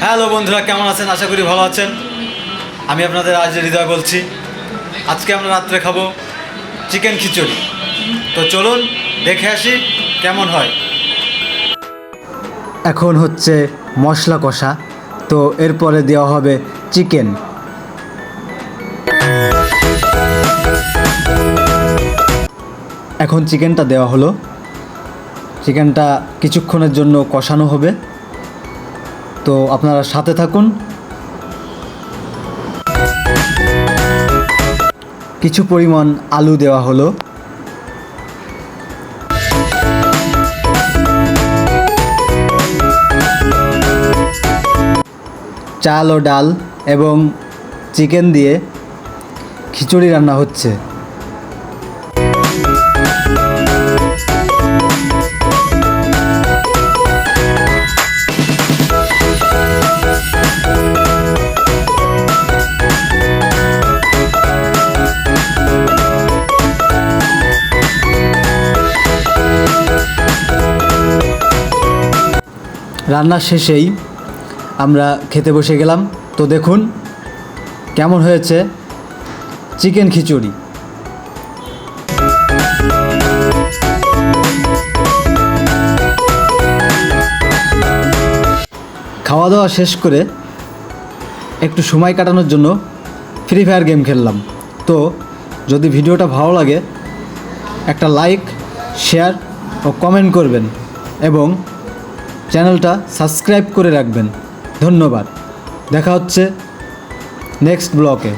Hello বন্ধুরা, কেমন আছেন? আশা করি ভালো আছেন। আমি আপনাদের আজ হৃদয় বলছি। আজকে আমরা রাত্রে খাবো চিকেন খিচুড়ি। তো চলুন দেখে আসি কেমন হয়। এখন হচ্ছে মশলা কষা, তো এরপরে দেওয়া হবে চিকেন। এখন চিকেনটা দেওয়া হলো। চিকেনটা কিছুক্ষণের জন্য কষানো হবে, তো আপনারা সাথে থাকুন। কিছু পরিমাণ আলু দেওয়া হলো। চাল ও ডাল এবং চিকেন দিয়ে খিচুড়ি রান্না হচ্ছে। রান্না শেষেই আমরা খেতে বসে গেলাম। তো দেখুন কেমন হয়েছে চিকেন খিচুড়ি। খাওয়া দাওয়া শেষ করে একটু সময় কাটানোর জন্য ফ্রি ফায়ার গেম খেললাম। তো যদি ভিডিওটা ভালো লাগে একটা লাইক, শেয়ার ও কমেন্ট করবেন এবং চ্যানেলটা সাবস্ক্রাইব করে রাখবেন। ধন্যবাদ। দেখা হচ্ছে নেক্সট ব্লগে।